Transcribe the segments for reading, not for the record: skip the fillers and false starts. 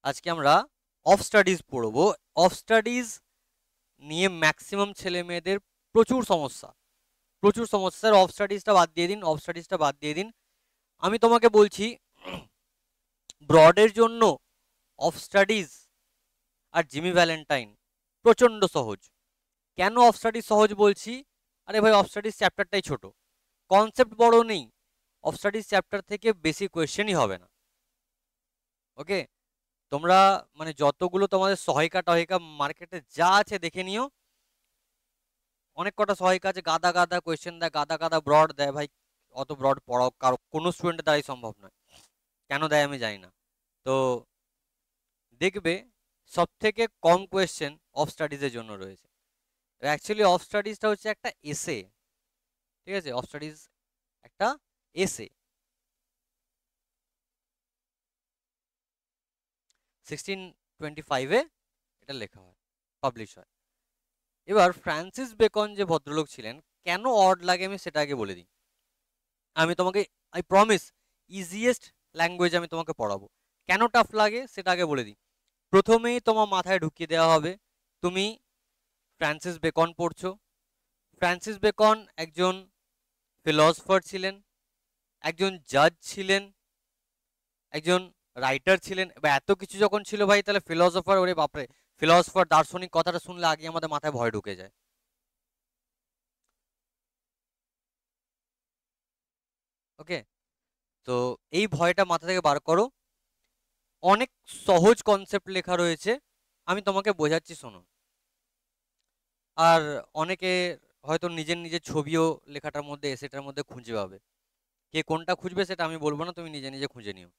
আজকে আমরা of studies পড়বো। অফ স্টাডিজ নিয়ে ম্যাক্সিমাম ছেলে মেয়েদের প্রচুর সমস্যা, প্রচুর সমস্যা। অফ স্টাডিজটা বাদ দিয়ে দিন, অফ স্টাডিজটা বাদ দিয়ে দিন। আমি তোমাকে বলছি ব্রডের জন্য অফ স্টাডিজ আর জিমি ভ্যালেন্টাইন প্রচন্ড সহজ। কেন অফ স্টাডিজ সহজ বলছি? আরে ভাই, অফ স্টাডিজ চ্যাপ্টারটাই ছোট, কনসেপ্ট বড় নেই। অফ স্টাডিজ চ্যাপ্টার থেকে বেশি কোয়েশ্চেনই হবে না। ওকে, তোমরা মানে যতগুলো তোমাদের সহায়িকা টহায়িকা মার্কেটে যা আছে দেখে নিও। অনেক কটা সহায়িকা আছে, গাদা গাদা কোয়েশ্চেন দেয়, গাদা গাদা ব্রড দেয়। ভাই অত ব্রড পড়াও কারো কোনো স্টুডেন্টের দ্বারাই সম্ভব নয়। কেন দেয় আমি জানি না। তো দেখবে সব থেকে কম কোয়েশ্চেন অফ স্টাডিজের জন্য রয়েছে। অ্যাকচুয়ালি অফ স্টাডিজটা হচ্ছে একটা এসে, ঠিক আছে? অফ স্টাডিজ একটা এসে, 1625-এ এটা লেখা হয়, পাবলিশ হয়। এবার ফ্রান্সিস বেকন যে ভদ্রলোক ছিলেন, কেন অড লাগে আমি সেটা আগে বলে দিই। আমি তোমাকে, আই প্রমিস, ইজিয়েস্ট ল্যাঙ্গুয়েজ আমি তোমাকে পড়াবো। কেন টাফ লাগে সেটা আগে বলে দিই। প্রথমেই তোমার মাথায় ঢুকিয়ে দেওয়া হবে তুমি ফ্রান্সিস বেকন পড়ছো। ফ্রান্সিস বেকন একজন ফিলসফার ছিলেন, একজন জাজ ছিলেন, একজন রাইটার ছিলেন। এবার এত কিছু যখন ছিল ভাই, তাহলে ফিলসফার, ওরে বাপরে, ফিলসফার দার্শনিক কথাটা শুনলে আগে আমাদের মাথায় ভয় ঢুকে যায়। ওকে, তো এই ভয়টা মাথা থেকে বার করো। অনেক সহজ কনসেপ্ট লেখা রয়েছে, আমি তোমাকে বোঝাচ্ছি, শোনো। আর অনেকে হয়তো নিজের নিজের ছবিও লেখাটার মধ্যে, এসেটার মধ্যে খুঁজে পাবে। কে কোনটা খুঁজবে সেটা আমি বলবো না, তুমি নিজে নিজে খুঁজে নিও।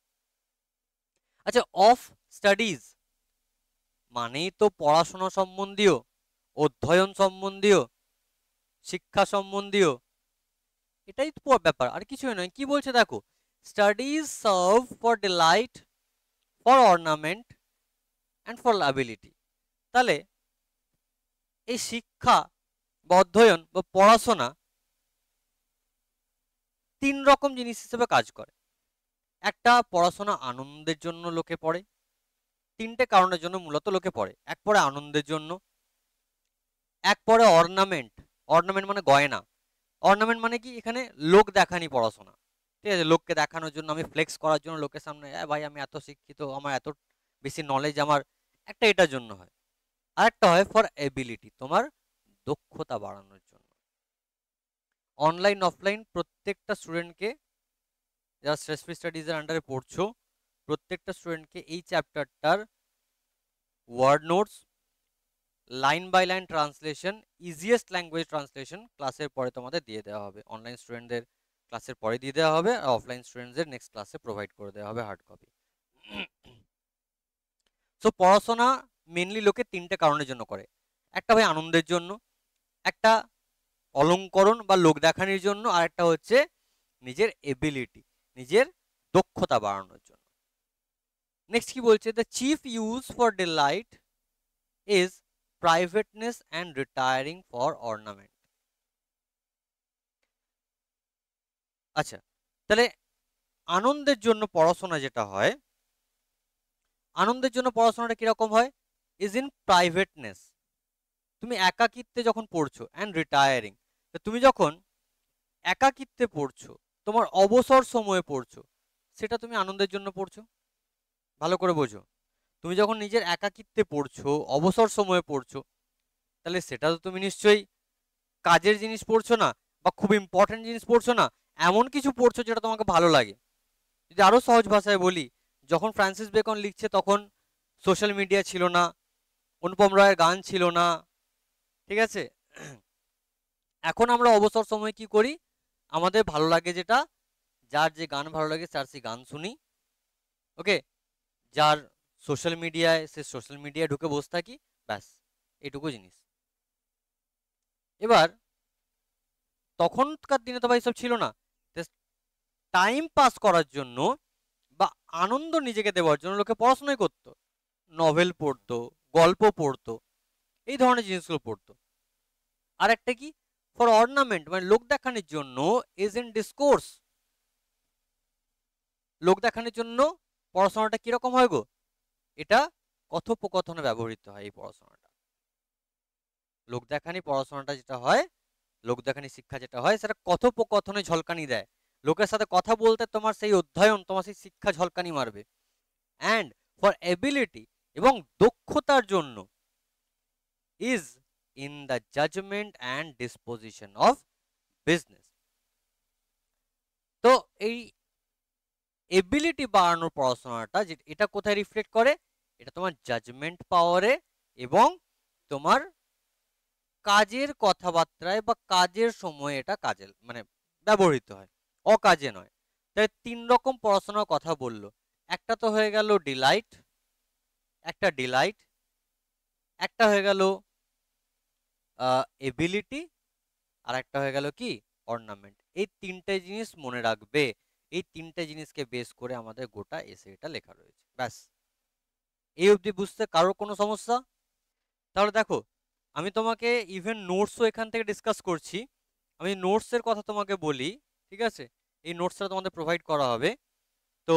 আচ্ছা, অফ স্টাডিজ মানেই তো পড়াশোনা সম্বন্ধীয়, অধ্যয়ন সম্বন্ধীয়, শিক্ষা সম্বন্ধীয়, এটাই তো ব্যাপার, আর কিছুই নয়। কি বলছে দেখো, studies serve for delight, for ornament and for ability. তাহলে এই শিক্ষা বা অধ্যয়ন বা পড়াশোনা তিন রকম জিনিস হিসেবে কাজ করে। একটা, পড়াশোনা আনন্দের জন্য লোকে পড়ে। তিনটে কারণের জন্য মূলত লোকে পড়ে। এক পড়ে আনন্দের জন্য, এক পড়ে অর্নামেন্ট। অর্নামেন্ট মানে গয়না। অর্নামেন্ট মানে কি, এখানে লোক দেখানি পড়াশোনা, ঠিক আছে? লোককে দেখানোর জন্য, আমি ফ্লেক্স করার জন্য লোকের সামনে, ভাই আমি এত শিক্ষিত, আমার এত বেশি নলেজ আমার, একটা এটার জন্য হয়। আর একটা হয় ফর এবিলিটি, তোমার দক্ষতা বাড়ানোর জন্য। অনলাইন অফলাইন প্রত্যেকটা স্টুডেন্টকে, যারা শ্রেষ্ঠী স্টাডিজের আন্ডারে পড়ছো, প্রত্যেকটা স্টুডেন্টকে এই চ্যাপ্টারটার word notes, line by line translation, easiest language translation ক্লাসের পরে তোমাদের দিয়ে দেওয়া হবে। অনলাইন স্টুডেন্টদের ক্লাসের পরে দিয়ে দেওয়া হবে, আর অফলাইন স্টুডেন্টদের নেক্সট ক্লাসে প্রোভাইড করে দেওয়া হবে হার্ড কপি। সো পড়াশোনা মেনলি লোকে তিনটে কারণের জন্য করে। একটা ভাই আনন্দের জন্য, একটা অলংকরণ বা লোক দেখানোর জন্য, আর একটা হচ্ছে নিজের এবিলিটি, নিজের দক্ষতা বাড়ানোর জন্য। নেক্সট কি বলছে, the chief use for delight is privateness and retiring for ornament. আচ্ছা, তাহলে আনন্দের জন্য পড়াশোনা যেটা হয়, আনন্দের জন্য পড়াশোনাটা কিরকম হয়? ইজ ইন প্রাইভেটনেস, তুমি একাকিত্বে যখন পড়ছো, অ্যান্ড রিটায়ারিং, তুমি যখন একাকিত্বে পড়ছো, তোমার অবসর সময়ে পড়ছো, সেটা তুমি আনন্দের জন্য পড়ছো। ভালো করে বোঝো, তুমি যখন নিজের একাকিত্বে পড়ছো, অবসর সময়ে পড়ছো, তাহলে সেটা তো তুমি নিশ্চয়ই কাজের জিনিস পড়ছো না, বা খুব ইম্পর্টেন্ট জিনিস পড়ছো না, এমন কিছু পড়ছো যেটা তোমাকে ভালো লাগে। যদি আরো সহজ ভাষায় বলি, যখন ফ্রান্সিস বেকন লিখছে তখন সোশ্যাল মিডিয়া ছিল না, অনুপম রায়ের গান ছিল না, ঠিক আছে? এখন আমরা অবসর সময় কি করি? আমাদের ভালো লাগে যেটা, যার যে গান ভালো লাগে তার সেই গান শুনি। ওকে, যার সোশ্যাল মিডিয়ায়, সে সোশ্যাল মিডিয়ায় ঢুকে বসে থাকি, ব্যাস, এটুকু জিনিস। এবার তখনকার দিনে তো ভাই সব ছিল না। টাইম পাস করার জন্য বা আনন্দ নিজেকে দেওয়ার জন্য লোকে পড়াশোনাই করতো, নভেল পড়তো, গল্প পড়তো, এই ধরনের জিনিসগুলো পড়তো। আর একটা কি, ফর অর্নামেন্ট, মানে লোক দেখানোর জন্য, ইজ ইন ডিসকোর্স। লোক দেখানোর জন্য পড়াশোনাটা কিরকম হয় গো? এটা কথোপকথনে ব্যবহৃত হয় এই পড়াশোনাটা। লোক দেখানি পড়াশোনাটা যেটা হয়, লোক দেখানি শিক্ষা যেটা হয়, সেটা কথোপকথনে ঝলকানি দেয়। লোকের সাথে কথা বলতে তোমার সেই অধ্যয়ন, তোমার সেই শিক্ষা ঝলকানি মারবে। অ্যান্ড ফর এবিলিটি, এবং দক্ষতার জন্য, is in the judgment and disposition of business. তো এই এবিলিটি বাড়ানোর পড়াশোনাটা এটা কোথায় রিফ্লেক্ট করে? এটা তোমার জাজমেন্ট পাওয়ারে এবং তোমার কাজের কথাবার্তায় বা কাজের সময় এটা কাজে মানে ব্যবহৃত হয়, অকাজে নয়। তাই 3 রকম পড়াশোনার কথা বললো। একটা তো হয়ে গেল ডিলাইট, একটা ডিলাইট, একটা হয়ে গেল এবিলিটি, আর একটা হয়ে গেল কি অর্নামেন্ট। এই 3টে জিনিস মনে রাখবে। এই 3টে জিনিসকে বেস করে আমাদের গোটা এসেটা লেখা রয়েছে। ব্যাস, এই অবধি বুঝতে কারোর কোনো সমস্যা? তাহলে দেখো, আমি তোমাকে ইভেন নোটসও এখান থেকে ডিসকাস করছি। আমি নোটসের কথা তোমাকে বলি, ঠিক আছে? এই নোটসটা তোমাদের প্রোভাইড করা হবে। তো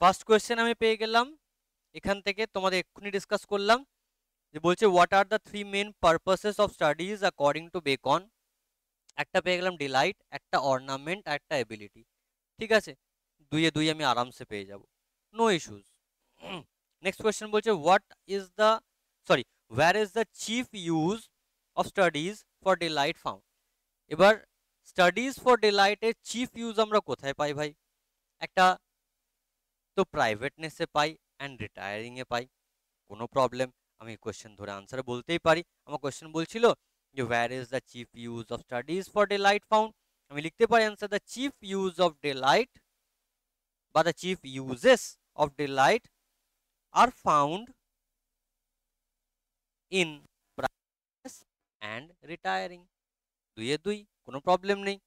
ফার্স্ট কোয়েশ্চেন আমি পেয়ে গেলাম এখান থেকে, তোমাদের এক্ষুনি ডিসকাস করলাম, যে বলছে what are the 3 main purposes of studies according to Bacon. একটা পেয়ে গেলাম ডিলাইট, একটা অর্নামেন্ট, আর একটা এবিলিটি। ঠিক আছে, 2 এ 2 আমি আরামসে পেয়ে যাব, নো ইস্যুজ। নেক্সট কোয়েশ্চেন বলছে what is the sorry where is the chief use of studies for delight found. এবার স্টাডিজ ফর ডিলাইটের চিফ ইউজ আমরা কোথায় পাই ভাই? একটা তো প্রাইভেটনেসে পাই অ্যান্ড রিটায়ারিং এ পাই, কোনো প্রবলেম। আমি কোয়েশ্চেন ধরে আনসার বলতেই পারি। আমার কোয়েশ্চেন বলছিল যে where is the chief use of studies for delight found, আমি লিখতে পারি answer the chief use of delight বা the chief uses of delight are found in privateness and retiring. 2 এ 2, কোনো প্রবলেম নেই।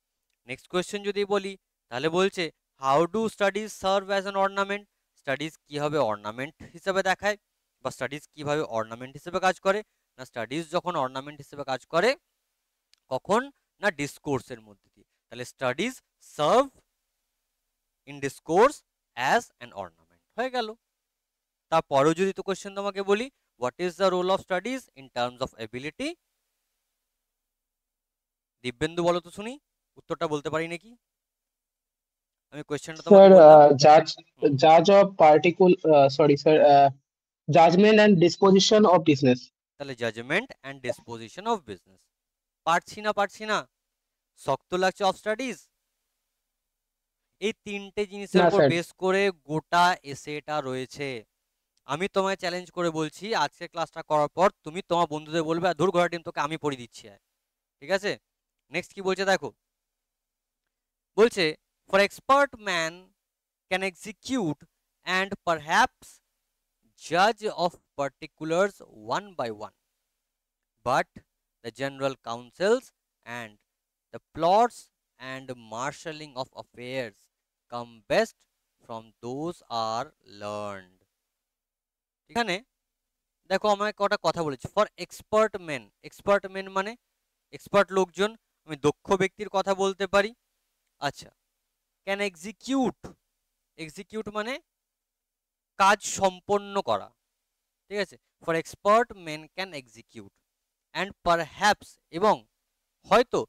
নেক্সট কোয়েশ্চেন যদি বলি, তাহলে বলছে how do studies serve as an ornament. Studies কিভাবে অর্নামেন্ট হিসেবে দেখায় বা স্টাডিজ কিভাবে অর্নামেন্ট হিসেবে কাজ করে? না, স্টাডিজ যখন অর্নামেন্ট হিসেবে কাজ করে কখন? না, ডিসকোর্সের মধ্যে দিয়ে। তাহলে studies serve in discourse as an ornament হয়ে গেল। তারপরেও যদি তো কোয়েশ্চেন তোমাকে বলি what is the role of studies in terms of ability. Dibyendu বলো তো শুনি, উত্তরটা বলতে পারি নাকি? আমি কোয়েশ্চেনটা তোমাকে Sir, বললাম। হুম, judge of particular, sorry, sir, judgment and disposition of business. তাহলে judgment and disposition of business. পারছি না, শক্ত লাগছে অফ স্টাডিজ। এই 3টে জিনিসের না উপর স্যার। বেস করে গোটা এসেটা রয়েছে। আমি তোমায় চ্যালেঞ্জ করে বলছি, আজকে ক্লাসটা করার পর তুমি তোমার বন্ধুদের বলবে আর ধুর ঘোড়া টিম তোকে আমি পড়িয়ে দিচ্ছি আয়। ঠিক আছে, নেক্সট কি বলছে দেখো। বলছে for expert man can execute and perhaps জাজ of particulars one by one, but the general counsels and the plots and marshalling of affairs come best from those are learned. এখানে দেখো আমাকে কটা কথা বলেছি, for expert men. Expert men মানে expert লোকজন, আমি দক্ষ ব্যক্তির কথা বলতে পারি। আচ্ছা, ক্যান এক্সিকিউট, এক্সিকিউট মানে কাজ সম্পন্ন করা। ঠিক আছে, for expert main can execute and perhaps, এবং হয়তো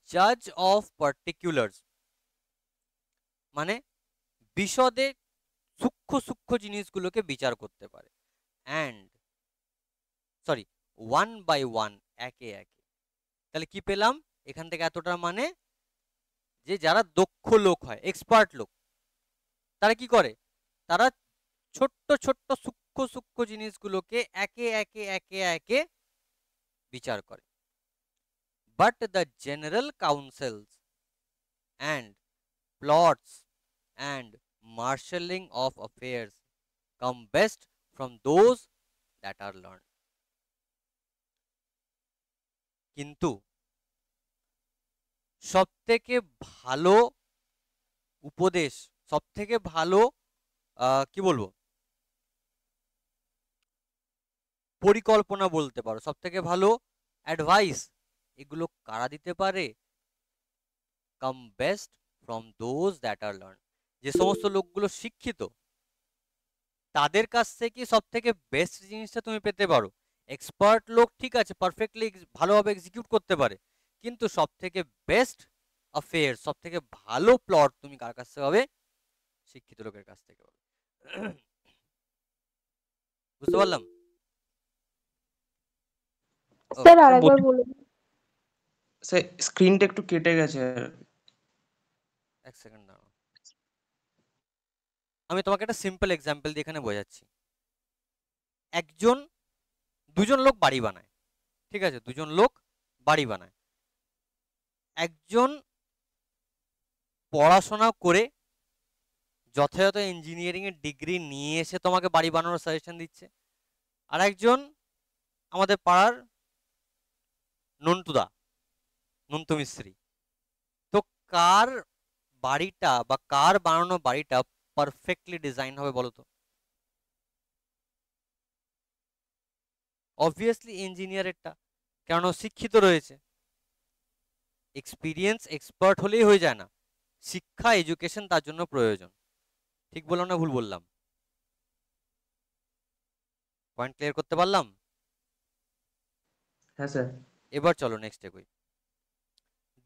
জাজ অফ পার্টিকুলার্স মানে বিশদে সূক্ষ্ম সূক্ষ্ম জিনিসগুলোকে বিচার করতে পারে। And sorry one by one, একে একে। তাহলে কি পেলাম এখান থেকে এতটা? মানে যে যারা দক্ষ লোক হয়, এক্সপার্ট লোক, তারা কি করে? তারা ছোট্ট ছোট্ট সূক্ষ্ম সূক্ষ্ম জিনিসগুলোকে একে একে একে একে বিচার করে। But the general council's and plots and marshalling of affairs come best from those that are learned. কিন্তু সবথেকে ভালো উপদেশ, সবথেকে ভালো কি বলবো, পরিকল্পনা বলতে পারো, সবথেকে ভালো অ্যাডভাইস, এগুলো কারা দিতে পারে? Come best from those that are learn, যে সমস্ত লোকগুলো শিক্ষিত তাদের কাছ থেকে সব থেকে বেস্ট জিনিসটা তুমি পেতে পারো। এক্সপার্ট লোক ঠিক আছে, পারফেক্টলি ভালোভাবে এক্সিকিউট করতে পারে, কিন্তু সব থেকে বেস্ট অ্যাফেয়ার, সব থেকে ভালো প্লট তুমি কার কাছ থেকে পাবে? শিক্ষিত লোকের কাছ থেকে পাবে। বুঝতে পারলাম? স্যার ওকে, আরেকবার বলুন। স্যার স্ক্রিনটা একটু কেটে গেছে। এক সেকেন্ড দাঁড়াও, আমি তোমাকে একটা সিম্পল এক্সাম্পল দিয়ে এখানে বোঝাচ্ছি। দুজন লোক বাড়ি বানায়, ঠিক আছে, দুজন লোক বাড়ি বানায়। একজন পড়াশোনা করে যথাযথ ইঞ্জিনিয়ারিং এর ডিগ্রি নিয়ে এসে তোমাকে বাড়ি বানানোর সাজেশন দিচ্ছে, আর একজন আমাদের পাড়ার নন্তু মিস্ত্রি। তো কার বাড়িটা বা কার বানানো বাড়িটা পারফেক্টলি ডিজাইন হবে বলো তো? অবভিয়াসলি ইঞ্জিনিয়ারেরটা, কারণ ও শিক্ষিত রয়েছে। এক্সপিরিয়েন্স এক্সপার্ট হলেই হয়ে যায় না, শিক্ষা এডুকেশন তার জন্য প্রয়োজন। ঠিক বললাম না ভুল বললাম? পয়েন্ট ক্লিয়ার করতে পারলাম? হ্যাঁ স্যার। এবার চলো নেক্সট এগোই।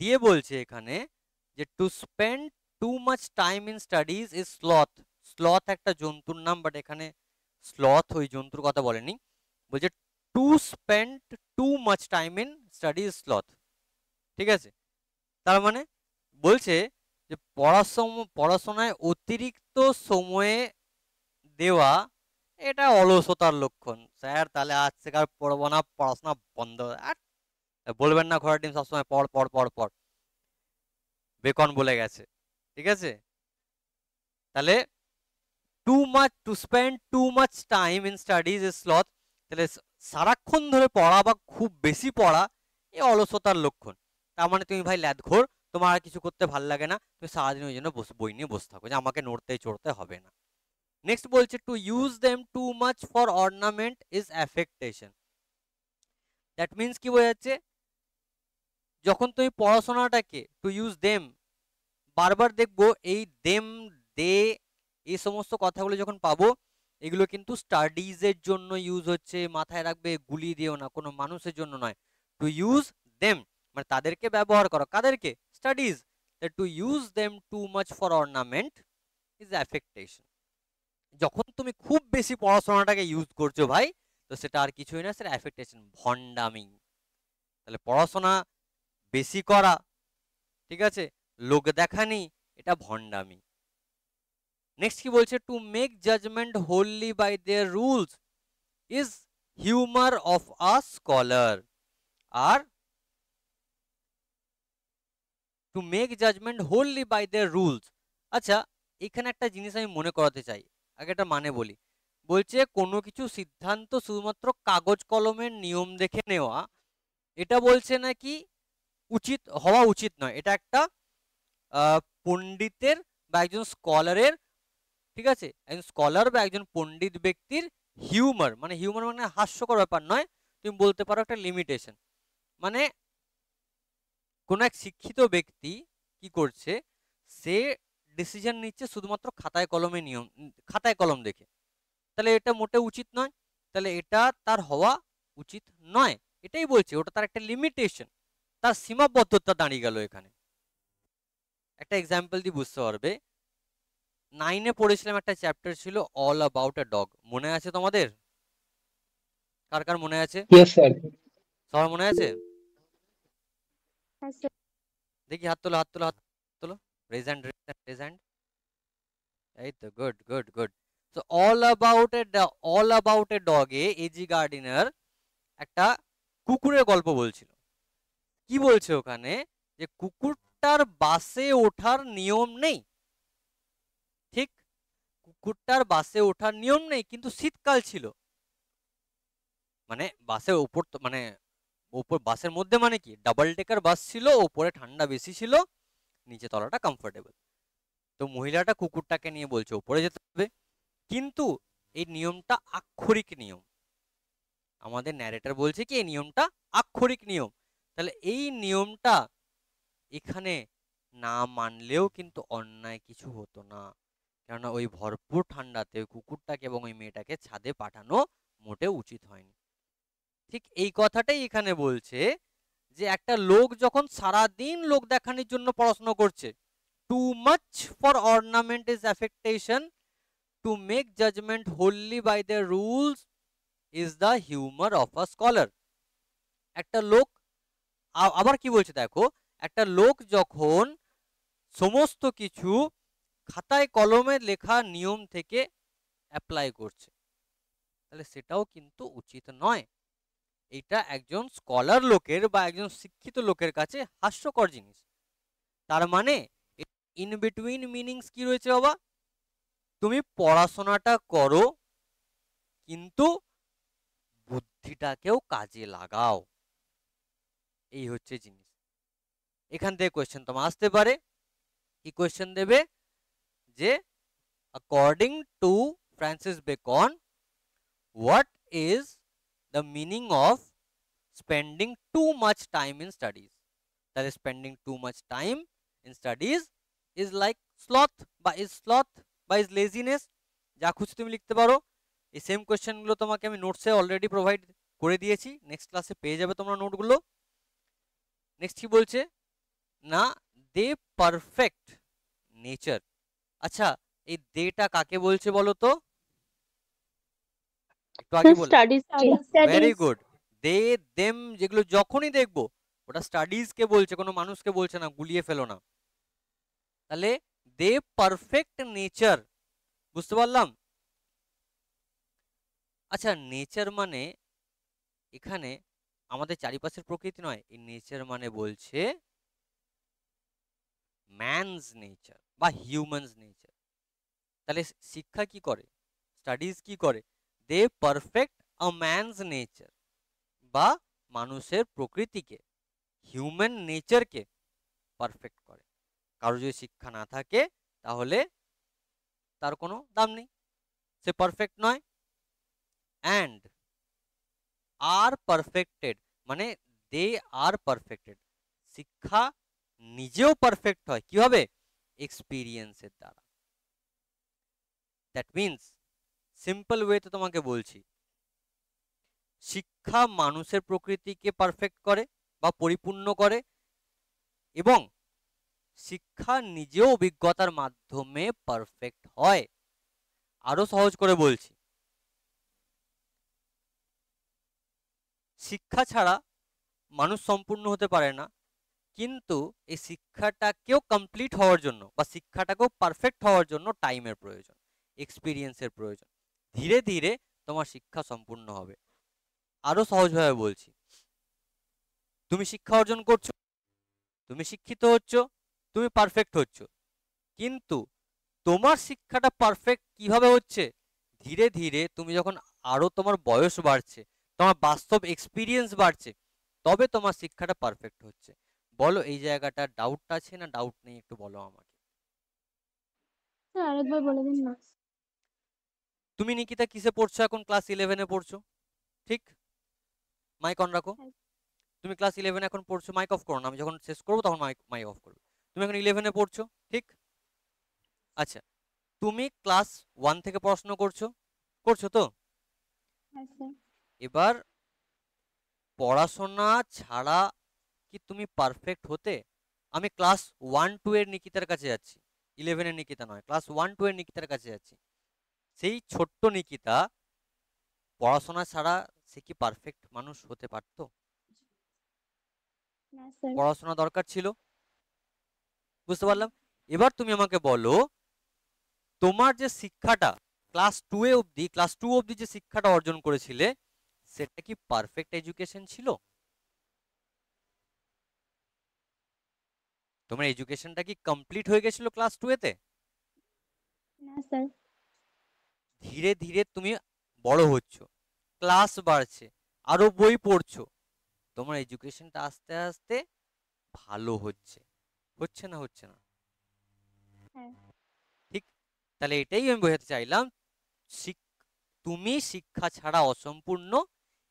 দিয়ে বলছে এখানে যে two spend too much time in studies is sloth. Sloth একটা জন্তুর নাম, বাট এখানে স্লথ ওই জন্তুর কথা বলেনি, বলছে two spend too much time in study is sloth. ঠিক আছে, তার মানে বলছে যে পড়াশোনায় অতিরিক্ত সময়ে দেওয়া এটা অলসতার লক্ষণ। স্যার তাহলে আজ থেকে আর পড়বো না, পড়াশোনা বন্ধ। আর বলবেন না ঘোড়ার ডিম সবসময় পড় পড় পড় পড়, বেকন বলে গেছে। ঠিক আছে, তাহলে two spend too much time in studies is sloth, তাহলে সারাক্ষণ ধরে পড়া বা খুব বেশি পড়া এ অলসতার লক্ষণ। তার মানে তুমি ভাই ল্যাদঘোর, তোমার আর কিছু করতে ভাল লাগে না, তুমি সারাদিন ওই জন্য বই নিয়ে বসে থাকো যে আমাকে নড়তে চড়তে হবে না। নেক্সট বলছে to use them too much for ornament is affectation. That means কি বোঝাচ্ছে? যখন তুমি পড়াশোনাটাকে টু ইউজ দেম, বারবার দেখবো এই দেম, দে, এই সমস্ত কথাগুলো যখন পাবো, এগুলো কিন্তু স্টাডিজের জন্য ইউজ হচ্ছে। মাথায় রাখবে, গুলিয়ে দিও না, কোনো মানুষের জন্য নয়। টু ইউজ দেম মানে তাদেরকে ব্যবহার করো, কাদেরকে? Studies. To use them too much for ornament is affectation. যখন তুমি খুব বেশি পড়াশোনাটাকে ইউজ করছো ভাই, তো সেটা আর কিছুই না, সেটা অ্যাফেক্টেশন, ভন্ডামি। তাহলে পড়াশোনা বেশি করা, ঠিক আছে, লোক দেখানি, এটা ভন্ডামি। নেক্সট কি বলছে? To make judgment wholly by their rules is humour of a scholar. আর to make judgment wholly by their rules, আচ্ছা এখানে একটা জিনিস আমি মনে করাতে চাই, আগে একটা মানে বলি। বলছে কোনো কিছু সিদ্ধান্ত শুধুমাত্র কাগজ কলমের নিয়ম দেখে নেওয়া, এটা বলছে নাকি উচিত হওয়া উচিত নয়। এটা একটা পণ্ডিতের বা একজন স্কলারের, ঠিক আছে, একজন স্কলার বা একজন পণ্ডিত ব্যক্তির হিউমার, মানে হিউমার মানে হাস্যকর ব্যাপার নয়, তুমি বলতে পারো একটা লিমিটেশন। মানে কোন এক শিক্ষিত ব্যক্তি কি করছে, সে ডিসিশন নিচ্ছে শুধুমাত্র খাতায় কলমে নিয়ম, খাতায় কলম দেখে, তাহলে এটা মোটে উচিত নয়, তাহলে এটা তার হওয়া উচিত নয়। এটাই বলছে, ওটা তার একটা লিমিটেশন, তার সীমাবদ্ধতা দাঁড়িয়ে গেল এখানে। একটা এক্সাম্পল দিয়ে বুঝতে পারবে। 9-এ পড়েছিলাম, একটা চ্যাপ্টার ছিল অল অ্যাবাউট আ ডগ, মনে আছে তোমাদের? কার কার মনে আছে? Yes, sir. সবার মনে আছে? হ্যাঁ স্যার। দেখি হাত তোলো, হাত তোলো, হাত তোলো, রেজ হ্যান্ড, রেজ হ্যান্ড। এই তো, গুড গুড গুড। তো all about a dog AG Gardiner একটা কুকুরের গল্প বলছিল। কি বলছে ওখানে? যে কুকুরটার বাসে ওঠার নিয়ম নেই, ঠিক, কুকুরটার বাসে ওঠার নিয়ম নেই, কিন্তু শীতকাল ছিল, মানে বাসের উপর মানে উপর বাসের মধ্যে, মানে কি ডাবল ডেকার বাস ছিল, উপরে ঠান্ডা বেশি ছিল, নিচে তলাটা কমফোর্টেবল। তো মহিলাটা কুকুরটাকে নিয়ে বলছে উপরে যেতে হবে, কিন্তু এই নিয়মটা আক্ষরিক নিয়ম। আমাদের ন্যারেটর বলছে কি এই নিয়মটা আক্ষরিক নিয়ম, তাহলে এই নিয়মটা এখানে না মানলেও কিন্তু অন্যায় কিছু হতো না। কেননা ওই ভরপুর ঠান্ডাতে ওই কুকুরটাকে এবং ওই মেয়েটাকে ছাদে পাঠানো মোটেও উচিত হয়নি। ঠিক এই কথাটাই এখানে বলছে যে একটা লোক যখন সারাদিন লোক দেখানোর জন্য পড়াশোনা করছে, too much for ornament is affectation, to make judgment wholly by the rules is the humour of a scholar. একটা লোক আবার কি বলছে দেখো, একটা লোক যখন সমস্ত কিছু খাতায় কলমে লেখা নিয়ম থেকে অ্যাপ্লাই করছে, তাহলে সেটাও কিন্তু উচিত নয়। এটা একজন স্কলার লোকের বা একজন শিক্ষিত লোকের কাছে হাস্যকর জিনিস। তার মানে ইন বিটুইন মিনিংস কি রয়েছে বাবা, তুমি পড়াশোনাটা করো কিন্তু বুদ্ধিটাকেও কাজে লাগাও, এই হচ্ছে জিনিস। এখান থেকে কোয়েশ্চেন তোমার আসতে পারে, কি কোয়েশ্চেন দেবে যে according to Francis Bacon what is the meaning of spending too much time in studies. তাহলে spending too much time in studies is like sloth বা ইজ লেজিনেস, যা খুশি তুমি লিখতে পারো। এই সেম কোয়েশ্চেনগুলো তোমাকে আমি নোটসে অলরেডি প্রোভাইড করে দিয়েছি, নেক্সট ক্লাসে পেয়ে যাবে তোমরা নোটগুলো। নেক্সট কি বলছে না, দে পারফেক্ট নেচার। আচ্ছা, এই দেটা কাকে বলছে বলো তো, একটু আগে বল। Studies very good. They them যেগুলো যখনই দেখবো ওটা স্টাডিজ কে বলছে, কোনো মানুষকে বলছে না, গুলিয়ে ফেলো না। তাহলে দে পারফেক্ট নেচার, বুঝতে পারলাম। আচ্ছা, নেচার মানে এখানে আমাদের চারিপাশের প্রকৃতি নয়, এই নেচার মানে বলছে ম্যানস নেচার বা হিউম্যানস নেচার। তাহলে শিক্ষা কি করে, স্টাডিজ কি করে, দে পারফেক্ট আ ম্যানস নেচার বা মানুষের প্রকৃতিকে, হিউম্যান নেচারকে পারফেক্ট করে। কারো যদি শিক্ষা না থাকে তাহলে তার কোনো দাম নেই, সে পারফেক্ট নয়। অ্যান্ড আর পারফেক্টেড মানে দে আর পারফেক্টেড, শিক্ষা নিজেও পারফেক্ট হয় কিভাবে, এক্সপিরিয়েন্সের দ্বারা। দ্যাট মিনস সিম্পল ওয়েতে তোমাকে বলছি, শিক্ষা মানুষের প্রকৃতিকে পারফেক্ট করে বা পরিপূর্ণ করে, এবং শিক্ষা নিজেও অভিজ্ঞতার মাধ্যমে পারফেক্ট হয়। আরো সহজ করে বলছি, শিক্ষা ছাড়া মানুষ সম্পূর্ণ হতে পারে না, কিন্তু এই শিক্ষাটাকেও কমপ্লিট হওয়ার জন্য বা শিক্ষাটাকেও পারফেক্ট হওয়ার জন্য টাইমের প্রয়োজন, এক্সপিরিয়েন্সের প্রয়োজন। ধীরে ধীরে তোমার শিক্ষা সম্পূর্ণ হবে। আরো সহজভাবে বলছি, তুমি শিক্ষা অর্জন করছো, তুমি শিক্ষিত হচ্ছ, তুমি পারফেক্ট হচ্ছ, কিন্তু তোমার শিক্ষাটা পারফেক্ট কিভাবে হচ্ছে, ধীরে ধীরে তুমি যখন আরো তোমার বয়স বাড়ছে, তোমার বাস্তব এক্সপিরিয়েন্স বাড়ছে, তবে তোমার শিক্ষাটা পারফেক্ট হচ্ছে। বলো এই জায়গাটা ডাউট আছে না ডাউট নেই, একটু বলো আমাকে। আরেকবার বলে দিন না। তুমি নিকিতা কিসে পড়ছো এখন, ক্লাস 11-এ পড়ছো, ঠিক? মাইক অন রাখো। তুমি ক্লাস 11 এখন পড়ছো, মাইক অফ করো না, আমি যখন শেষ করবো তখন মাইক মাইক অফ করবে। তুমি এখন 11-এ পড়ছো, ঠিক? আচ্ছা, তুমি ক্লাস 1 থেকে পড়াশোনা করছো, করছো তো? এবার পড়াশোনা ছাড়া কি তুমি পারফেক্ট হতে? আমি ক্লাস 1-2 এর নিকিতার কাছে যাচ্ছি, 11-এর নিকিতা নয়, ক্লাস 1-2 এর নিকিতার কাছে যাচ্ছি। সেই ছোট্ট নিকিতা পড়াশোনা ছাড়া সে কি পারফেক্ট মানুষ হতে পারতো? না স্যার। পড়াশোনা দরকার ছিল, বুঝতে পারলাম। এবার তুমি আমাকে বলো, তোমার যে শিক্ষাটা ক্লাস 2 অবধি যে শিক্ষাটা অর্জন করেছিলে, সেটা কি পারফেক্ট এডুকেশন ছিল? তোমার এডুকেশনটা কি কমপ্লিট হয়ে গেছিল ক্লাস 2 এতে? না স্যার। ধীরে ধীরে তুমি বড় হচ্ছ, ক্লাস বাড়ছে, আরো বই পড়ছো, তোমার এডুকেশনটা আস্তে আস্তে ভালো হচ্ছে, হচ্ছে না হচ্ছে না? হ্যাঁ। ঠিক, তাহলে এটাই আমি বোঝাতে চাইলাম, তুমি শিক্ষা ছাড়া অসম্পূর্ণ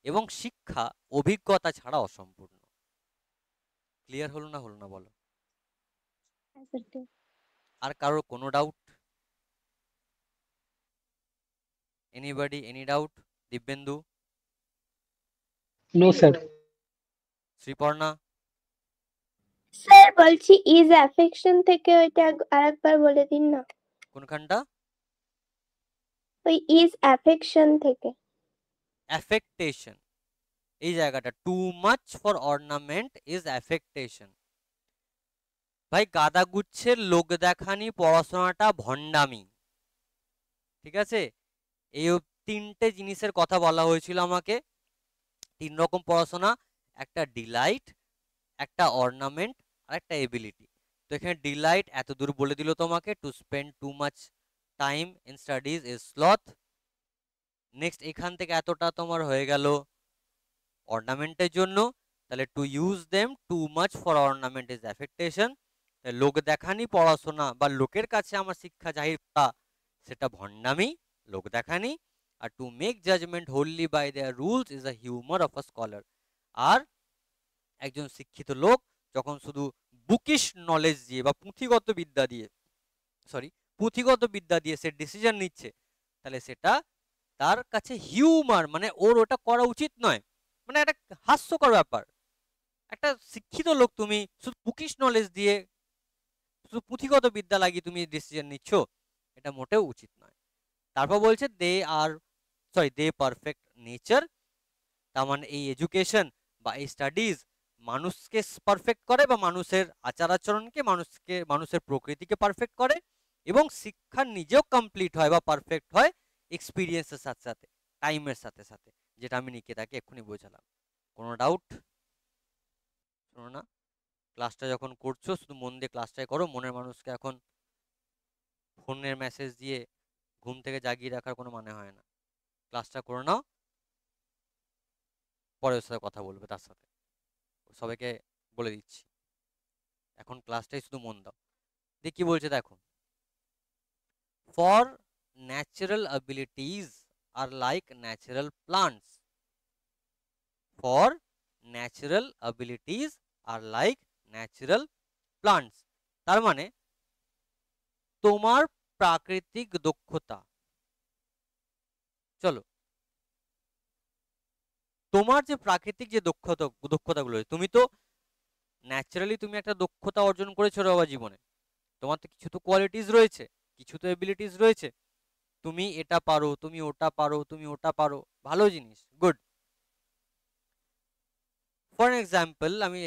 এবং শিক্ষা অভিজ্ঞতা ছাড়া অসম্পূর্ণ। ক্লিয়ার হলো না, হলো না বলো? হ্যাঁ স্যার, ঠিক। আর কারোর কোনো doubt? Anybody, any doubt? Dibyendu, No, sir. Sriparna? Sir বলছি ইজ অ্যাফেকশন থেকে ওইটা আরেকবার বলে দিন না। কোনখানটা? ওই ইজ অ্যাফেকশন থেকে। অ্যাফেক্টেশন, এই জায়গাটা too much for ornament is affectation. ভাই গাদা গুচ্ছের লোক দেখানি পড়াশোনাটা ভণ্ডামি, ঠিক আছে? এই তিনটে জিনিসের কথা বলা হয়েছিল আমাকে, 3 রকম পড়াশোনা, একটা ডিলাইট, একটা অর্নামেন্ট, আর একটা এবিলিটি। তো এখানে ডিলাইট এত দূর বলে দিল তোমাকে, to spend too much time in studies is sloth. Next এখান থেকে এতটা তোমার হয়ে গেল অর্নামেন্টের জন্য, তাহলে to use them too much for ornament is affectation. লোক দেখানি পড়াশোনা বা লোকের কাছে আমার শিক্ষা জাহির করা সেটা ভণ্ডামি, লোক দেখানি। আর to make judgment wholly by their rules is a humour of a scholar. আর একজন শিক্ষিত লোক যখন শুধু বুকিশ নলেজ দিয়ে বা পুঁথিগত বিদ্যা দিয়ে সে ডিসিশন নিচ্ছে, তাহলে সেটা তার কাছে হিউমার, মানে ওর ওটা করা উচিত নয়, মানে একটা হাস্যকর ব্যাপার। একটা শিক্ষিত লোক তুমি শুধু বুকিশ নলেজ দিয়ে, শুধু পুঁথিগত বিদ্যা লাগিয়ে তুমি ডিসিশন নিচ্ছ, এটা মোটেও উচিত নয়। তারপর বলছে দে পারফেক্ট নেচার, তার মানে এই এডুকেশন বা এই স্টাডিজ মানুষকে পারফেক্ট করে বা মানুষের আচার আচরণকে, মানুষের প্রকৃতিকে পারফেক্ট করে, এবং শিক্ষা নিজেও কমপ্লিট হয় বা পারফেক্ট হয় এক্সপিরিয়েন্সের সাথে সাথে, টাইমের সাথে সাথে, যেটা আমি নিকেতাকে এক্ষুনি বোঝালাম। কোনো ডাউট? শোনো না, ক্লাসটা যখন করছো শুধু মন দিয়ে ক্লাসটাই করো, মনের মানুষকে এখন ফোনের মেসেজ দিয়ে ঘুম থেকে জাগিয়ে রাখার কোনো মানে হয় না। ক্লাসটা করে নাও, পরে ওর সাথে কথা বলবে, তার সাথে সবাইকে বলে দিচ্ছি, এখন ক্লাসটাই শুধু মন দাও। দিয়ে কি বলছে দেখো, for natural abilities are like natural plants, for natural abilities are like natural plants, তার মানে তোমার প্রাকৃতিক দক্ষতা, চলো তোমার যে প্রাকৃতিক যে দক্ষতাগুলো, তুমি তো ন্যাচারালি তুমি একটা দক্ষতা অর্জন করেছো রে বাবা জীবনে, তোমার তো কিছু তো কোয়ালিটিস রয়েছে, কিছু তো এবিলিটিস রয়েছে, তুমি এটা পারো, তুমি ওটা পারো, তুমি ওটা পারো, ভালো জিনিস, গুড। ফর এক্সাম্পল আমি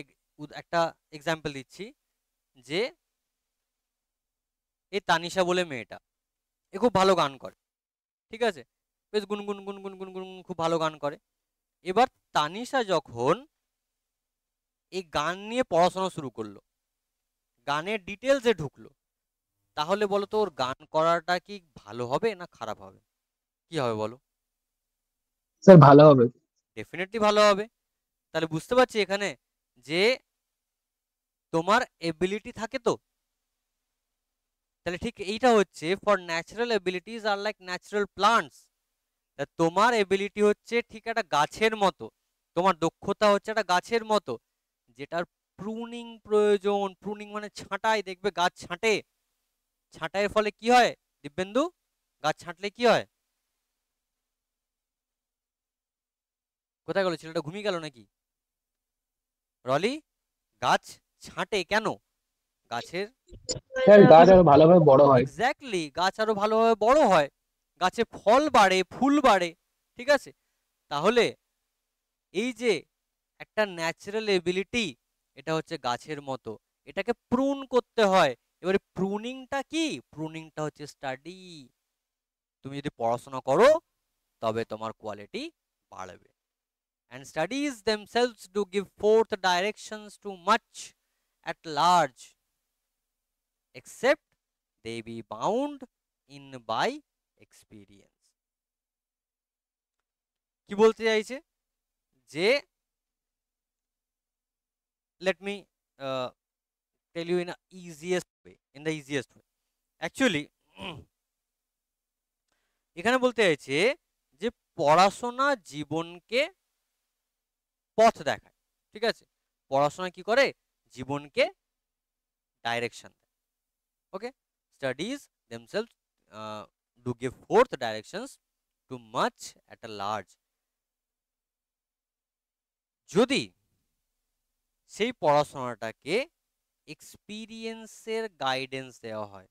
একটা এক্সাম্পল দিচ্ছি, যে এই তানিশা বলে মেয়েটা, এ খুব ভালো গান করে, ঠিক আছে, বেশ গুনগুন গুনগুন গুনগুন খুব ভালো গান করে। এবার তানিশা যখন এই গান নিয়ে পড়াশোনা শুরু করলো, গানের ডিটেলসে ঢুকলো, তাহলে বলো তো ওর গান করাটা কি ভালো হবে না খারাপ হবে? কি হবে বলো? স্যার ভালো হবে। ডেফিনেটলি ভালো হবে। তাহলে বুঝতে পারছি এখানে যে তোমার এবিলিটি থাকে, তো তাহলে ঠিক এইটা হচ্ছে for natural abilities are like natural plants, তোমার এবিলিটি হচ্ছে ঠিক একটা গাছের মতো, তোমার দক্ষতা হচ্ছে একটা গাছের মতো, যেটার প্রুনিং প্রয়োজন। প্রুনিং মানে ছাঁটাই, দেখবে গাছ ছাঁটে, ছাঁটাইয়ের ফলে কি হয় দিব্যেন্দু? গাছ ছাঁটলে কি হয়? কোথায় গেল ছেলেটা, ঘুমিয়ে গেল নাকি? রলি, গাছ ছাঁটে কেন? গাছের স্যার গাছ আরো ভালোভাবে বড় হয়। এক্স্যাক্টলি, গাছ আরো ভালোভাবে বড় হয়, গাছে ফল বাড়ে, ফুল বাড়ে, ঠিক আছে? তাহলে এই যে একটা ন্যাচারাল এবিলিটি, এটা হচ্ছে গাছের মতো, এটাকে প্রুন করতে হয়। এবারে প্রুনিংটা কি? প্রুনিংটা হচ্ছে স্টাডি। তুমি যদি পড়াশোনা করো তবে তোমার কোয়ালিটি বাড়বে। And studies themselves do give forth directions to much at large, except they be bound in by experience. কি বলতে চাইছে? যে let me tell you in the easiest way. Actually এখানে বলতে চাইছে যে পড়াশোনা জীবনকে পথ দেখায়, ঠিক আছে? পড়াশোনা কি করে? জীবনকে ডাইরেকশন দেয়। Okay, studies themselves do give forth directions to too much at a large. যদি সেই পড়াশোনাটাকে এক্সপিরিয়েন্সের গাইডেন্স দেওয়া হয়,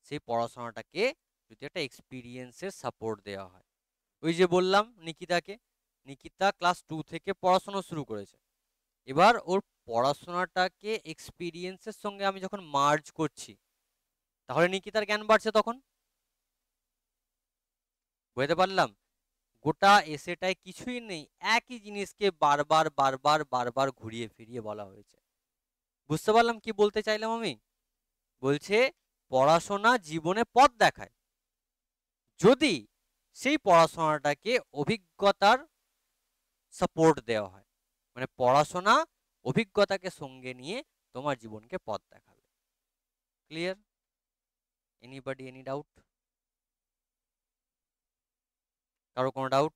সেই পড়াশোনাটাকে যদি একটা এক্সপিরিয়েন্সের সাপোর্ট দেওয়া হয়, ওই যে বললাম নিকিতা ক্লাস 2 থেকে পড়াশোনা শুরু করেছে, এবার ওর পড়াশোনাটাকে এক্সপিরিয়েন্সের সঙ্গে আমি যখন মার্জ করছি, তাহলে নিকিতার জ্ঞান বাড়ছে। তখন বুঝতে পারলাম গোটা এসেটায় কিছুই নেই, একই জিনিসকে বারবার বারবার বারবার ঘুরিয়ে ফিরিয়ে বলা হয়েছে। বুঝতে পারলাম কি বলতে চাইলাম আমি? বলছে পড়াশোনা জীবনে পথ দেখায়, যদি সেই পড়াশোনাটাকে অভিজ্ঞতার সাপোর্ট দেওয়া হয়, মানে পড়াশোনা অভিজ্ঞতাকে সঙ্গে নিয়ে তোমার জীবনকে পথ দেখাবে। ক্লিয়ার? Anybody, any doubt? কারো কোনো ডাউট?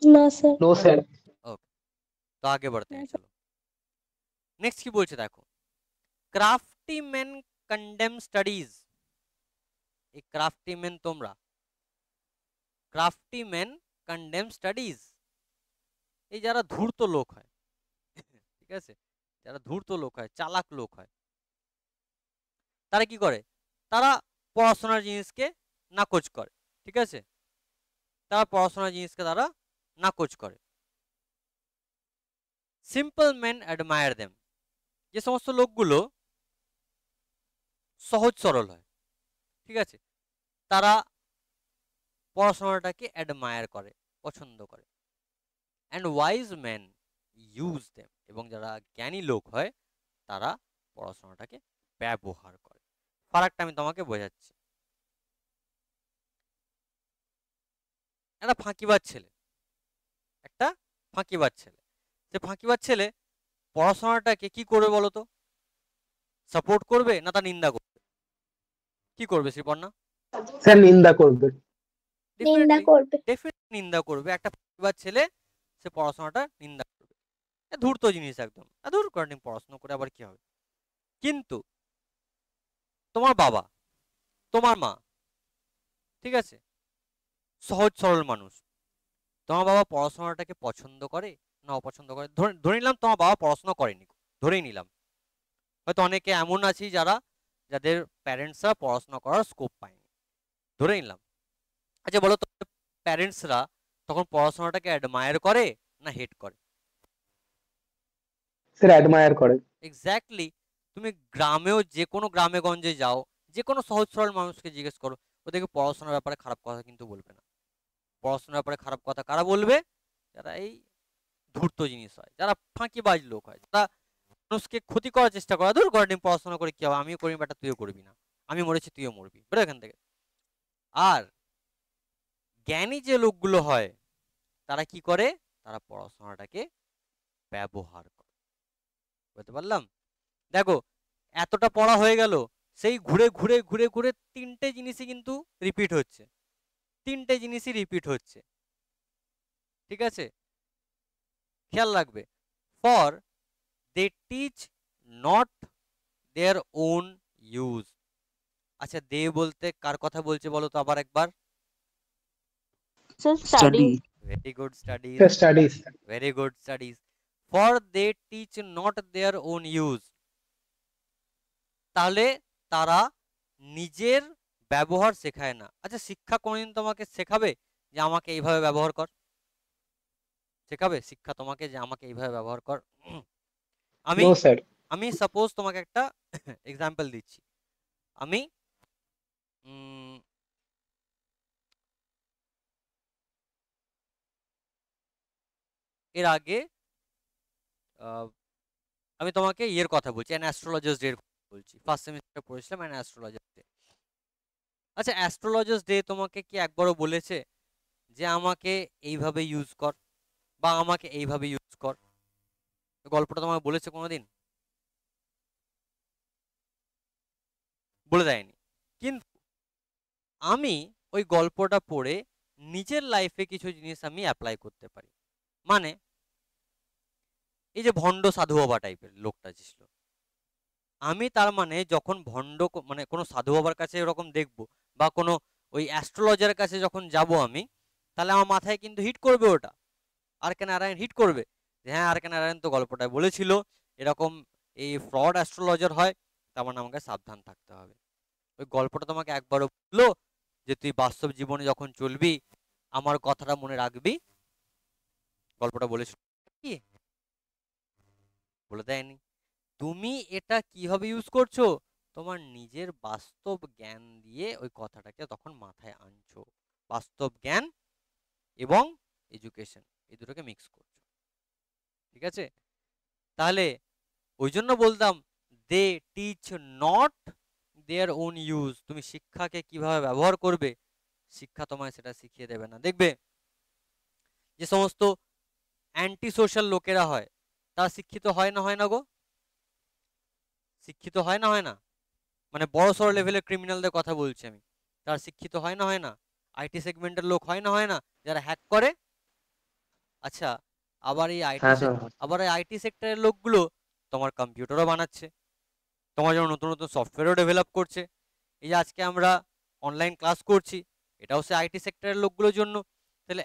না স্যার। No sir. ओके, तो आगे बढ़ते हैं, चलो नेक्स्ट की बोलছে দেখো, ক্রাফটি ম্যান কন্ডেম স্টাডিজ। এই ক্রাফটি ম্যান, তোমরা ক্রাফটি ম্যান কন্ডেম স্টাডিজ, এই যারা ধূর্ত লোক হয়, ঠিক আছে, যারা ধূর্ত লোক হয়, চালাক লোক হয়, তারা কি করে? তারা পড়াশোনার জিনিসকে নাকচ করে, ঠিক আছে, তারা পড়াশোনার জিনিসকে তারা নাকচ করে। সিম্পল ম্যান অ্যাডমায়ার দেম, যে সমস্ত লোকগুলো সহজ সরল হয়, ঠিক আছে, তারা পড়াশোনাটাকে অ্যাডমায়ার করে, পছন্দ করে। And wise man use them, এবং যারা জ্ঞানী লোক হয় তারা পড়াশোনাটাকে ব্যবহার করে। ফারাকটা আমি তোমাকে বোঝাচ্ছি। একটা ফাঁকিবাজ ছেলে, একটা ফাঁকিবাজ ছেলে, সে ফাঁকিবাজ ছেলে পড়াশোনাটাকে কি করবে বলো তো? সাপোর্ট করবে না তার নিন্দা করবে? কি করবে শ্রীপর্ণা? सर निंदा করবে। নিন্দা করবে। ডেফিনেটলি নিন্দা করবে। একটা ফাঁকিবাজ ছেলে সে পড়াশোনাটা নিন্দা করবে, ধূর্ত জিনিস একদম, ধূর করে পড়াশোনা করে আবার কি হবে। কিন্তু তোমার বাবা, তোমার মা, ঠিক আছে, সহজ সরল মানুষ, তোমার বাবা পড়াশোনাটাকে পছন্দ করে না অপছন্দ করে? ধরে নিলাম তোমার বাবা পড়াশোনা করেনি, ধরেই নিলাম। হয়তো অনেকে এমন আছে যাদের প্যারেন্টসরা পড়াশোনা করার স্কোপ পায়নি, ধরে নিলাম। আচ্ছা বলো তো, প্যারেন্টসরা তখন পড়াশোনাটাকে অ্যাডমায়ার করে না হেট করে? স্যার অ্যাডমায়ার করে। এক্স্যাক্টলি। তুমি গ্রামেও, যে কোনো গ্রামে গঞ্জে যাও, যে কোনো সহজ সরল মানুষকে জিজ্ঞেস করো, ওদেরকে পড়াশোনার ব্যাপারে খারাপ কথা কিন্তু বলবে না। পড়াশোনার ব্যাপারে খারাপ কথা কারা বলবে? যারা এই ধূর্ত জিনিস হয়, যারা ফাঁকিবাজ লোক হয়, যারা মানুষকে ক্ষতি করার চেষ্টা করে। ধর গর্ডিং পড়াশোনা করে কি হবে, আমিও করি বেটা তুইও করবি না, আমি মরেছি তুইও মরবি, বেরো এখান থেকে। আর জ্ঞানী যে লোকগুলো হয় তারা কি করে? তারা পড়াশোনাটাকে ব্যবহার করে। বুঝতে পারলাম? দেখো এতটা পড়া হয়ে গেল, সেই ঘুরে ঘুরে ঘুরে ঘুরে তিনটে জিনিসই কিন্তু রিপিট হচ্ছে, তিনটে জিনিসই রিপিট হচ্ছে, ঠিক আছে, খেয়াল রাখবে। For they teach not their own use. আচ্ছা দে বলতে কার কথা বলছে বলো তো আবার একবার? Study. Very good, studies. Sir studies. Very good, studies. For they teach not their own use, তাহলে তারা নিজের ব্যবহার শেখায় না। আচ্ছা শিক্ষা কোনদিন তোমাকে শেখাবে যে আমাকে এইভাবে ব্যবহার কর? শেখাবে শিক্ষা তোমাকে যে আমাকে এইভাবে ব্যবহার কর? আমি নো স্যার। আমি সাপোজ তোমাকে একটা এক্সাম্পল দিচ্ছি। আমি এর আগে আমি তোমাকে ইয়ের কথা বলছি, অ্যান অ্যাস্ট্রোলজার্স ডে বলছি। ফার্স্ট সেমিস্টারে পড়েছিলাম অ্যান অ্যাস্ট্রোলজার্স ডে। আচ্ছা অ্যাস্ট্রোলজার্স ডে তোমাকে কি একবারও বলেছে যে আমাকে এইভাবে ইউজ কর বা আমাকে এইভাবে ইউজ কর? গল্পটা তোমাকে বলেছে কোনোদিন? বলে দেয়নি। কিন্তু আমি ওই গল্পটা পড়ে নিজের লাইফে কিছু জিনিস আমি অ্যাপ্লাই করতে পারি। মানে এই যে ভণ্ড সাধু বাবা টাইপের লোকটা ছিল, আমি তার মানে যখন মানে কোনো সাধু বাবার কাছে এরকম দেখবো বা কোনো ওই অ্যাস্ট্রোলজারের কাছে যখন যাব আমি, তাহলে আমার মাথায় কিন্তু হিট করবে ওটা, আর কে নারায়ণ হিট করবে যে হ্যাঁ আর কে নারায়ণ তো গল্পটায় বলেছিল এরকম এই ফ্রড অ্যাস্ট্রোলজার হয়, তার মানে আমাকে সাবধান থাকতে হবে। ওই গল্পটা তোমাকে একবারও বললো যে তুই বাস্তব জীবনে যখন চলবি আমার কথাটা মনে রাখবি? গল্পটা বলেছিল কি? বলে দেয়নি। তুমি এটা কিভাবে ইউজ করছো, তোমার নিজের বাস্তব জ্ঞান দিয়ে ওই কথাটাকে তখন মাথায় আনছো। বাস্তব জ্ঞান এবং এডুকেশন এই দুটোকে মিক্স করছো, ঠিক আছে? তাহলে ওই জন্য বলতাম they teach not their own use. তুমি শিক্ষাকে কিভাবে ব্যবহার করবে শিক্ষা তোমায় সেটা শিখিয়ে দেবে না। দেখবে যে সমস্ত অ্যান্টি সোশ্যাল লোকেরা হয় তারা শিক্ষিত হয় না, হয় না গো? শিক্ষিত হয় না, হয় না? মানে বড় সড় লেভেলের ক্রিমিনালদের কথা বলছি আমি, তারা শিক্ষিত হয় না, হয় না? আইটি সেগমেন্টের লোক হয় না, হয় না, যারা হ্যাক করে? আচ্ছা, আবার এই হ্যাঁ স্যার। আইটি সেক্টরের লোকগুলো তোমার কম্পিউটারও বানাচ্ছে, তোমার জন্য নতুন নতুন সফটওয়্যারও ডেভেলপ করছে। এই যে আজকে আমরা অনলাইন ক্লাস করছি এটাও সে আইটি সেক্টরের লোকগুলোর জন্য। তাহলে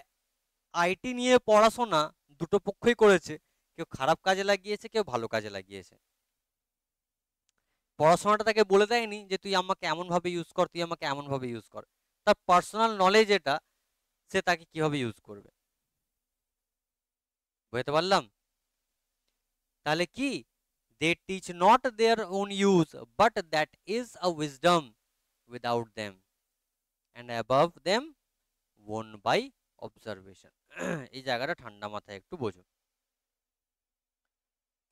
আইটি নিয়ে পড়াশোনা দুটো পক্ষই করেছে, কেউ খারাপ কাজে লাগিয়েছে, কেউ ভালো কাজে লাগিয়েছে। পড়াশোনাটা তাকে বলে দেয়নি যে তুই আমাকে এমন ভাবে ইউজ কর, তুই আমাকে এমন ভাবে ইউজ কর। তার পার্সোনাল নলেজ এটা, সে তাকে কিভাবে ইউজ করবে। বুঝতে পারলাম? তাহলে কি, they teach not their own use but that is a wisdom without them and above them won by observation. এই জায়গাটা ঠান্ডা মাথায় একটু বোঝো।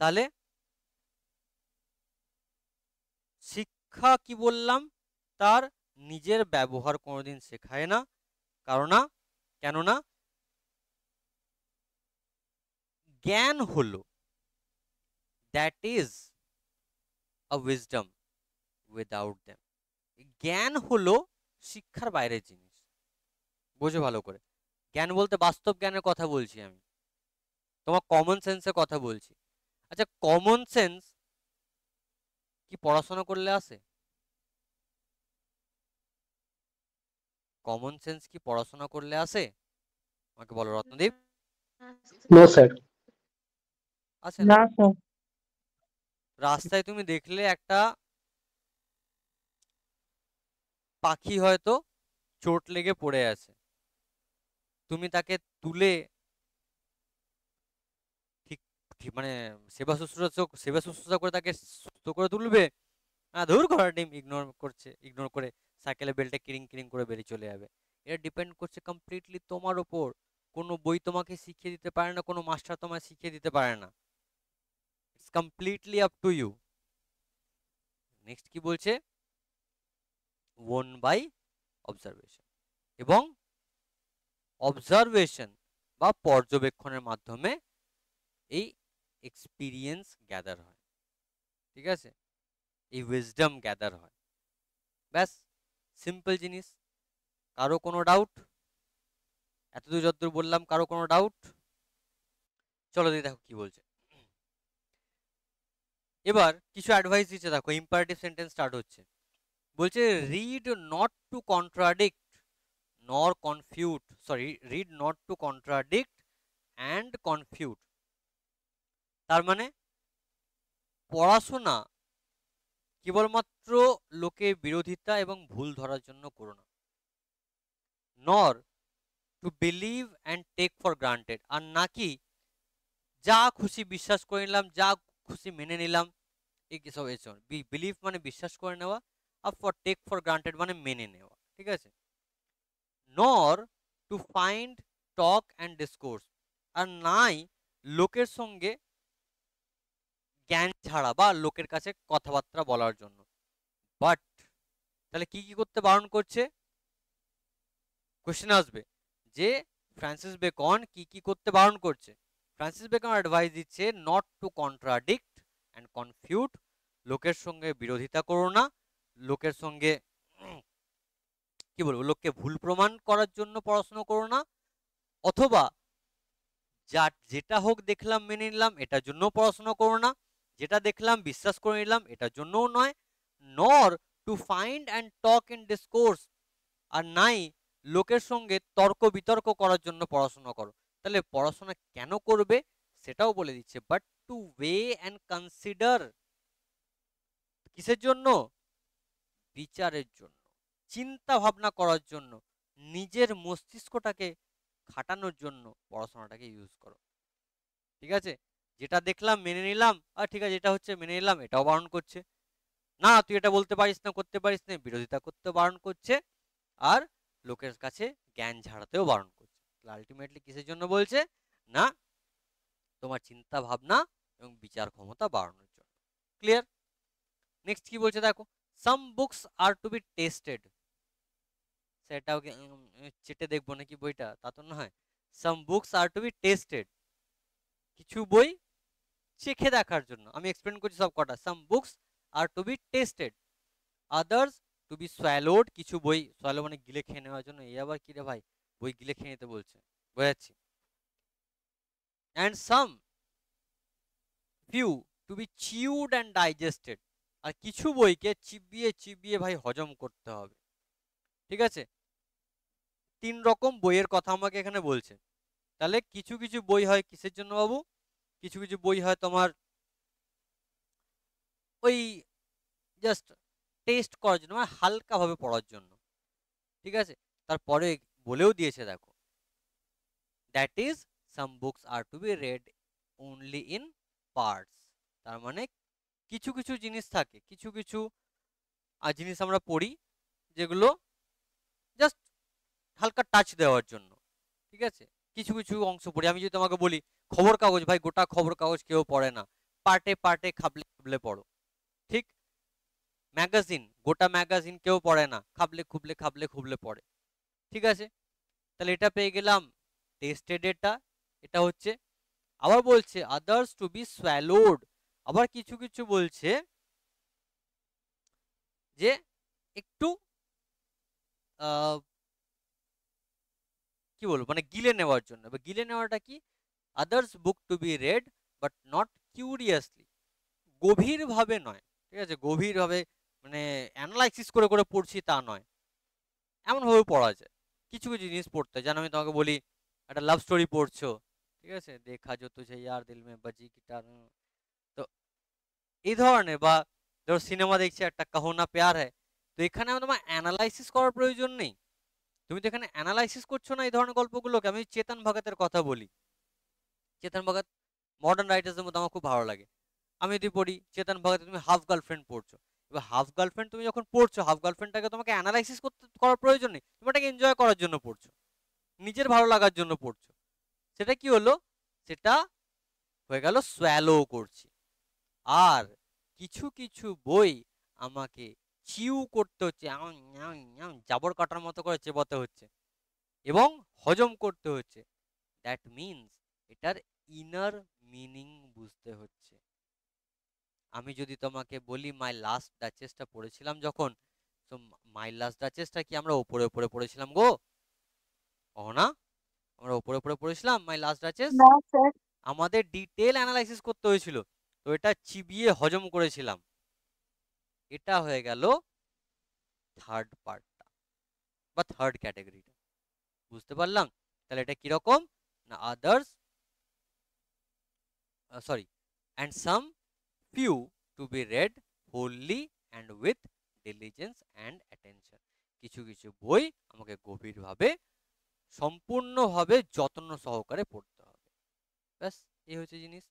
তাহলে শিক্ষা কি বললাম, তার নিজের ব্যবহার কোনোদিন শেখায় না, কেননা জ্ঞান হলো that is a wisdom without them. জ্ঞান হলো শিক্ষার বাইরের জিনিস। বোঝো ভালো করে, জ্ঞান বলতে বাস্তব জ্ঞানের কথা বলছি আমি, তোমার কমন সেন্সের কথা বলছি। আচ্ছা, কমন সেন্স কি পড়াশোনা করলে আসে? কমন সেন্স কি পড়াশোনা করলে আসে? আমাকে বলো রত্নদীপ। No sir. আসে না না। স্যার। রাস্তায় তুমি দেখলে একটা পাখি হয়তো চোট লেগে পড়ে আছে, তুমি তাকে তুলে ঠিক ঠিক মানে সেবা শুশ্রূষা করে তাকে সুস্থ করে তুলবে? না, ধুর ঘোড়ার ডিম, ইগনোর করে সাইকেলে বেল্টে কিরিং কিরিং করে বেরিয়ে চলে যাবে। এটা ডিপেন্ড করছে কমপ্লিটলি তোমার ওপর। কোনো বই তোমাকে শিখিয়ে দিতে পারে না, কোনো মাস্টার তোমায় শিখিয়ে দিতে পারে না। It's completely up to you. Next কি বলছে, ওন বাই অবজারভেশন, এবং অবজারভেশন বা পর্যবেক্ষণের মাধ্যমে এই এক্সপিরিয়েন্স গ্যাদার হয়, ঠিক আছে? এই উইজডম গ্যাদার হয়। ব্যাস, সিম্পল জিনিস। কারো কোনো ডাউট? এতদূর যতদূর বললাম, কারো কোনো ডাউট? চলো দেখি, দেখো কি বলছে। এবার কিছু অ্যাডভাইস দিচ্ছে, দেখো ইম্পারেটিভ সেন্টেন্স স্টার্ট হচ্ছে। বলছে read not to contradict nor confute, sorry, read not to contradict and confute. তার মানে পড়াশোনা কেবলমাত্র লোকের বিরোধিতা এবং ভুল ধরার জন্য করো না। Nor to believe and take for granted, আর নাকি যা খুশি বিশ্বাস করে নিলাম, যা খুশি মেনে নিলাম, এই সব এসব। বিলিভ মানে বিশ্বাস করে নেওয়া, আর ফর টেক ফর গ্রান্টেড মানে মেনে নেওয়া, ঠিক আছে? Nor to find talk and discourse, আর নাই লোকের সঙ্গে জ্ঞান ছাড়া বা লোকের কাছে কথাবার্তা বলার জন্য। বাট তাহলে কি কি করতে বারণ করছে? কোশ্চেন আসবে যে ফ্রান্সিস বেকন কি কি করতে বারণ করছে। ফ্রান্সিস বেকন অ্যাডভাইস দিচ্ছে নট টু কন্ট্রাডিক্ট অ্যান্ড কনফিউট, লোকের সঙ্গে বিরোধিতা করো না, লোকের সঙ্গে কি বলবো, লোককে ভুল প্রমাণ করার জন্য পড়াশোনা করো না, অথবা যেটা হোক দেখলাম মেনে নিলাম এটার জন্য পড়াশোনা করো না, যেটা দেখলাম বিশ্বাস করে নিলাম এটার জন্যও নয়। Nor to find and talk in discourse, আর নাই লোকের সঙ্গে তর্ক বিতর্ক করার জন্য পড়াশোনা করো। তাহলে পড়াশোনা কেন করবে সেটাও বলে দিচ্ছে, but to weigh and consider, কিসের জন্য? বিচারের জন্য, চিন্তা ভাবনা করার জন্য, নিজের মস্তিষ্কটাকে খাটানোর জন্য পড়াশোনাটাকে ইউজ করো। ঠিক আছে, যেটা দেখলাম মেনে নিলাম, আর ঠিক আছে এটা হচ্ছে মেনে নিলাম, এটাও বারণ করছে না তুই এটা বলতে পারিস না, করতে পারিস না, বিরোধিতা করতে বারণ করছে, আর লোকের কাছে জ্ঞান ঝাড়াতেও বারণ করছে। আলটিমেটলি কিসের জন্য বলছে? না তোমার চিন্তা ভাবনা এবং বিচার ক্ষমতা বাড়ানোর জন্য। ক্লিয়ার? নেক্সট কি বলছে দেখো, some books are to be tasted. সেটাও চেটে দেখবো নাকি বইটা, তা তো নয়। Some books are to be tasted, কিছু বই চেখে দেখার জন্য। আমি এক্সপ্লেন করছি সব কটা। Some books are to be tasted, others to be swallowed, কিছু বই সোয়ালো মানে গিলে খেয়ে নেওয়ার জন্য। এই আবার কি রে ভাই, বই গিলে খেয়ে নিতে বলছে, বোঝাচ্ছি। And some few to be chewed and digested, আর কিছু বইকে চিবিয়ে চিবিয়ে ভাই হজম করতে হবে। ঠিক আছে, 3 রকম বইয়ের কথা আমাকে এখানে বলছে। তাহলে কিছু কিছু বই হয় কিসের জন্য বাবু? কিছু কিছু বই হয় তোমার ওই জাস্ট টেস্ট করার জন্য, মানে হালকা ভাবে পড়ার জন্য। ঠিক আছে, তারপরে বলেও দিয়েছে দেখো, that is some books are to be read only in parts. তার মানে কিছু কিছু জিনিস থাকে, কিছু কিছু জিনিস আমরা পড়ি যেগুলো জাস্ট হালকা টাচ দেওয়ার জন্য। ঠিক আছে, কিছু কিছু অংশ পড়ি। আমি যদি তোমাকে বলি খবর কাগজ, ভাই গোটা খবর কাগজ কেউ পড়ে না, পার্টে পার্টে খাবলে খাবলে পড়ো। ঠিক, ম্যাগাজিন, গোটা ম্যাগাজিন কেউ পড়ে না, খাবলে খুবলে খাবলে খুবলে পড়ে। ঠিক আছে, তাহলে এটা পেয়ে গেলাম টেস্টেড, এটা হচ্ছে। আবার বলছে আদার্স টু বি সোয়ালোড, আবার কিছু কিছু বলছে যে একটু কি বলবো, মানে গিলে নেওয়ার জন্য। গিলে নেওয়াটা কি? Others book to be read but not curiously, গভীরভাবে নয়। ঠিক আছে, গভীরভাবে মানে অ্যানালাইসিস করে করে পড়ছি তা নয়, এমনভাবে পড়া যায়। কিছু কিছু জিনিস পড়তে, যেন আমি তোমাকে বলি একটা লাভ স্টোরি পড়ছো, ঠিক আছে, দেখা যো তুঝে ইয়ার দিল মে বাজি গিটার, তো এই ধরনের, বা ধরো সিনেমা দেখছি একটা কাহো না প্যার হ্যায়, তো এখানে তোমার অ্যানালাইসিস করার প্রয়োজন নেই। তুমি তো এখানে অ্যানালাইসিস করছো না এই ধরনের গল্পগুলোকে। আমি চেতন ভগতের কথা বলি, চেতন ভগত মডার্ন রাইটার্সদের মধ্যে আমার খুব ভালো লাগে। আমি যদি পড়ি চেতন ভগত, তুমি হাফ গার্লফ্রেন্ড পড়ছো, এবার হাফ গার্লফ্রেন্ড তুমি যখন পড়ছো, হাফ গার্লফ্রেন্ডটাকে তোমাকে অ্যানালাইসিস করার প্রয়োজন নেই, তুমি এটাকে এনজয় করার জন্য পড়ছো, নিজের ভালো লাগার জন্য পড়ছো। সেটা কি হলো? সেটা হয়ে গেল সোয়ালো করছি। আর কিছু কিছু বই আমাকে চিউ করতে হচ্ছে, জাবর কাটার মতো করে চেবাতে হচ্ছে এবং হজম করতে হচ্ছে। দ্যাট মিনস এটার ইনার মিনিং বুঝতে হচ্ছে। আমি যদি তোমাকে বলি মাই লাস্ট ডাচেসটা পড়েছিলাম যখন, তো মাই লাস্ট ডাচেসটা কি আমরা ওপরে ওপরে পড়েছিলাম গো? ও না, আমরা ওপরে ওপরে পড়েছিলাম মাই লাস্ট ডাচেস? না স্যার। আমাদের ডিটেল অ্যানালাইসিস করতে হয়েছিল, তো এটা চিবিয়ে হজম করেছিলাম। এটা হয়ে গেল থার্ড পার্টটা বা থার্ড ক্যাটাগরিটা, বুঝতে পারলাম? তাহলে এটা কিরকম না, others sorry and some few to be read wholly and with diligence and attention, কিছু কিছু বই আমাকে গভীরভাবে সম্পূর্ণভাবে যত্ন সহকারে পড়তে হবে। ব্যাস, এই হচ্ছে জিনিস।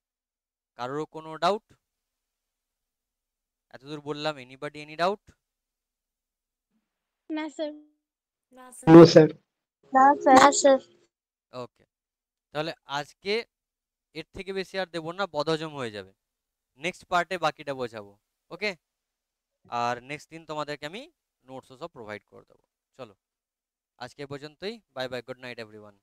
কারোর কোনো ডাউট? এতদূর বললাম, এনিবডি এনি ডাউট? না স্যার। No, sir. না স্যার। ওকে, তাহলে আজকে এর থেকে বেশি আর দেবো না, বদহজম হয়ে যাবে। নেক্সট পার্টে বাকিটা বোঝাবো। ওকে, আর নেক্সট দিন তোমাদেরকে আমি নোটসও সব প্রোভাইড করে দেবো। চলো আজকে পর্যন্তই, bye bye, good night everyone.